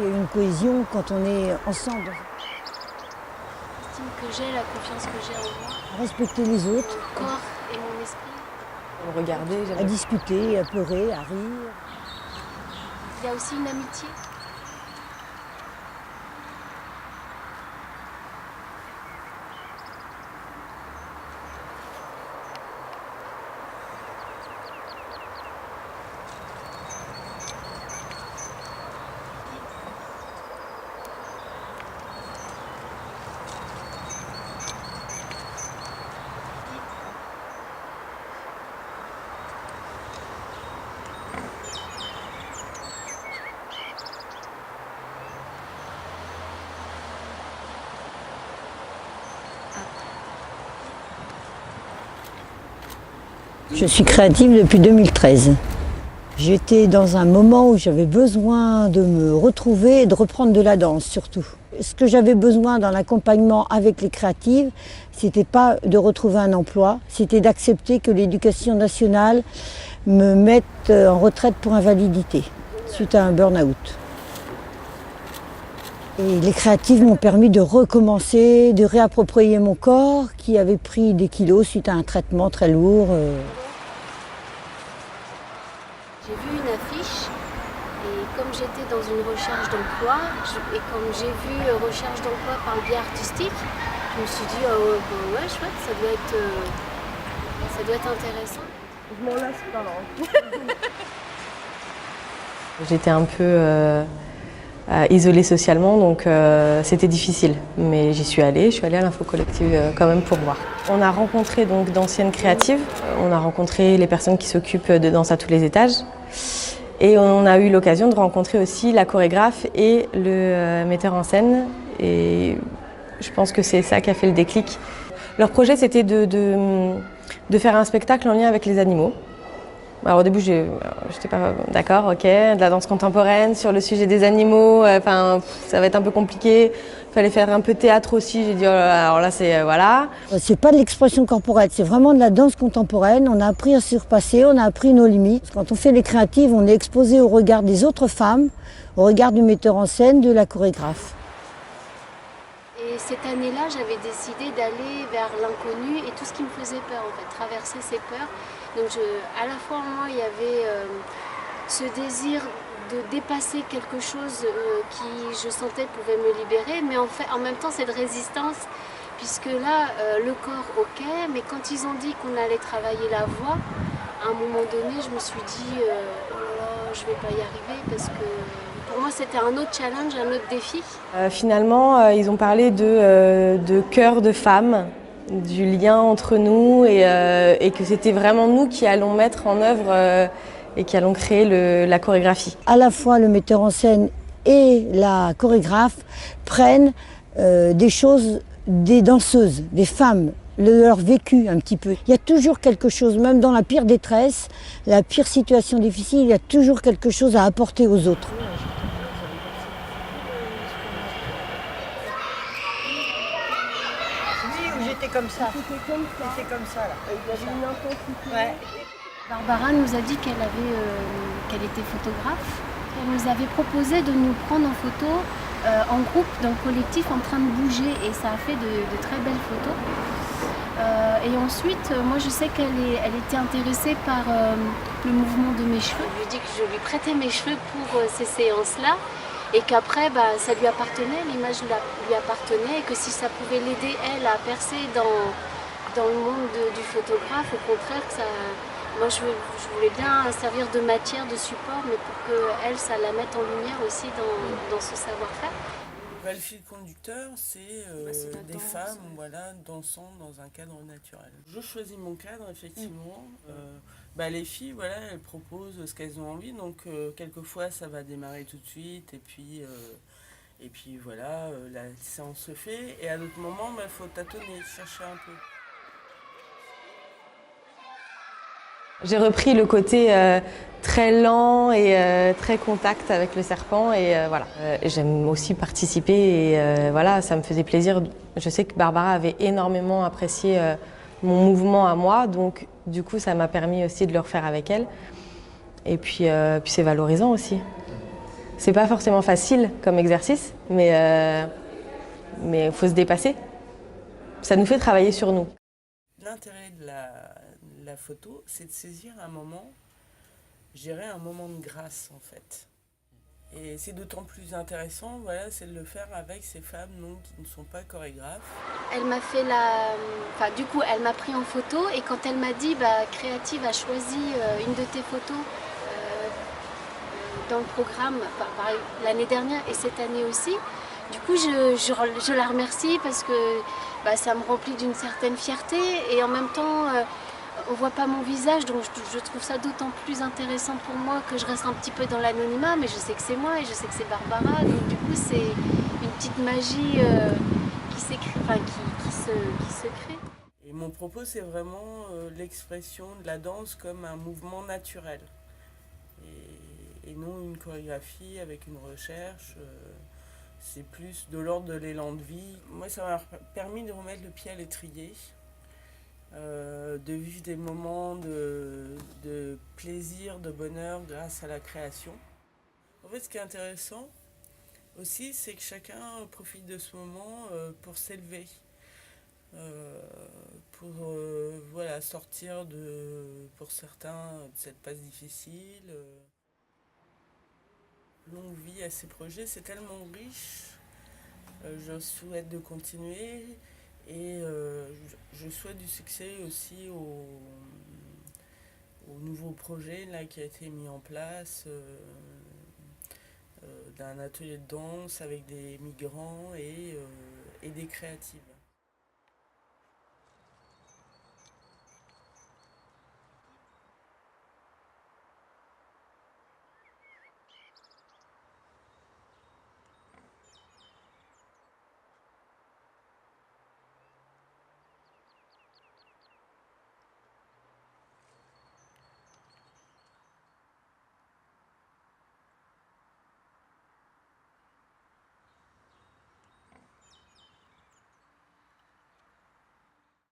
Il y a une cohésion quand on est ensemble. L'estime que j'ai, la confiance que j'ai en moi, Respecter les autres, mon corps et mon esprit. Me regarder, à discuter, à pleurer, à rire. Il y a aussi une amitié. Je suis créative depuis 2013. J'étais dans un moment où j'avais besoin de me retrouver et de reprendre de la danse surtout. Ce que j'avais besoin dans l'accompagnement avec les créatives, c'était pas de retrouver un emploi, c'était d'accepter que l'éducation nationale me mette en retraite pour invalidité suite à un burn-out. Et les créatives m'ont permis de recommencer, de réapproprier mon corps qui avait pris des kilos suite à un traitement très lourd. J'ai vu une affiche et comme j'étais dans une recherche d'emploi et comme j'ai vu recherche d'emploi par le biais artistique, je me suis dit ouais chouette, ça doit être intéressant. Je m'en lasse pas là. J'étais un peu isolée socialement, donc c'était difficile. Mais j'y suis allée à l'Info Collective quand même pour voir. On a rencontré donc d'anciennes créatives, on a rencontré les personnes qui s'occupent de danse à tous les étages. Et on a eu l'occasion de rencontrer aussi la chorégraphe et le metteur en scène. Et je pense que c'est ça qui a fait le déclic. Leur projet, c'était de faire un spectacle en lien avec les animaux. Alors au début, j'étais pas d'accord, ok, de la danse contemporaine sur le sujet des animaux, ça va être un peu compliqué. Il fallait faire un peu de théâtre aussi, j'ai dit, oh là là, alors là, c'est voilà. C'est pas de l'expression corporelle, c'est vraiment de la danse contemporaine. On a appris à surpasser, on a appris nos limites. Quand on fait les créatives, on est exposé au regard des autres femmes, au regard du metteur en scène, de la chorégraphe. Et cette année-là, j'avais décidé d'aller vers l'inconnu et tout ce qui me faisait peur en fait, traverser ces peurs. Donc à la fois en moi, il y avait ce désir de dépasser quelque chose qui, je sentais, pouvait me libérer, mais en même temps cette résistance, puisque là, le corps, ok, mais quand ils ont dit qu'on allait travailler la voix, à un moment donné, je me suis dit, oh là là, je vais pas y arriver, parce que pour moi, c'était un autre challenge, un autre défi. Finalement, ils ont parlé de cœur de femme, du lien entre nous et que c'était vraiment nous qui allons mettre en œuvre et qui allons créer la chorégraphie. À la fois le metteur en scène et la chorégraphe prennent des choses des danseuses, des femmes, leur vécu un petit peu. Il y a toujours quelque chose, même dans la pire détresse, la pire situation difficile, il y a toujours quelque chose à apporter aux autres. J'étais comme ça. J'étais comme ça là. Il y avait une intensité. Ouais. Barbara nous a dit qu'elle était photographe. Elle nous avait proposé de nous prendre en photo en groupe, dans le collectif, en train de bouger, et ça a fait de très belles photos. Et ensuite, moi je sais qu'elle était intéressée par le mouvement de mes cheveux. Je lui ai dit que je lui prêtais mes cheveux pour ces séances-là, et qu'après ça lui appartenait, l'image lui appartenait, et que si ça pouvait l'aider elle à percer dans le monde du photographe, au contraire que ça... Moi, je voulais bien servir de matière, de support, mais pour qu'elle, ça la mette en lumière aussi dans ce savoir-faire. Le fil conducteur, c'est des femmes dansant dans un cadre naturel. Je choisis mon cadre, effectivement. Les filles, elles proposent ce qu'elles ont envie, donc quelquefois, ça va démarrer tout de suite, et puis la séance se fait, et à d'autres moments, il faut tâtonner, chercher un peu. J'ai repris le côté très lent et très contact avec le serpent et voilà. J'aime aussi participer et ça me faisait plaisir. Je sais que Barbara avait énormément apprécié mon mouvement à moi, donc du coup ça m'a permis aussi de le refaire avec elle. Et puis c'est valorisant aussi. C'est pas forcément facile comme exercice, mais il faut se dépasser. Ça nous fait travailler sur nous. L'intérêt de la photo, c'est de saisir un moment, je dirais un moment de grâce en fait. Et c'est d'autant plus intéressant, voilà, c'est de le faire avec ces femmes donc, qui ne sont pas chorégraphes. Elle m'a fait enfin, du coup, elle m'a pris en photo et quand elle m'a dit Créative a choisi une de tes photos dans le programme l'année dernière et cette année aussi, du coup je la remercie parce que ça me remplit d'une certaine fierté et en même temps on voit pas mon visage, donc je trouve ça d'autant plus intéressant pour moi que je reste un petit peu dans l'anonymat, mais je sais que c'est moi et je sais que c'est Barbara, donc du coup c'est une petite magie qui se crée. Et mon propos, c'est vraiment l'expression de la danse comme un mouvement naturel et non une chorégraphie avec une recherche. C'est plus de l'ordre de l'élan de vie. Moi, ça m'a permis de remettre le pied à l'étrier. De vivre des moments de plaisir, de bonheur grâce à la création. En fait, ce qui est intéressant aussi, c'est que chacun profite de ce moment pour s'élever, pour voilà, sortir pour certains de cette passe difficile. Longue vie à ces projets, c'est tellement riche. Je souhaite de continuer. Et je souhaite du succès aussi au nouveau projet là, qui a été mis en place d'un atelier de danse avec des migrants et des créatives.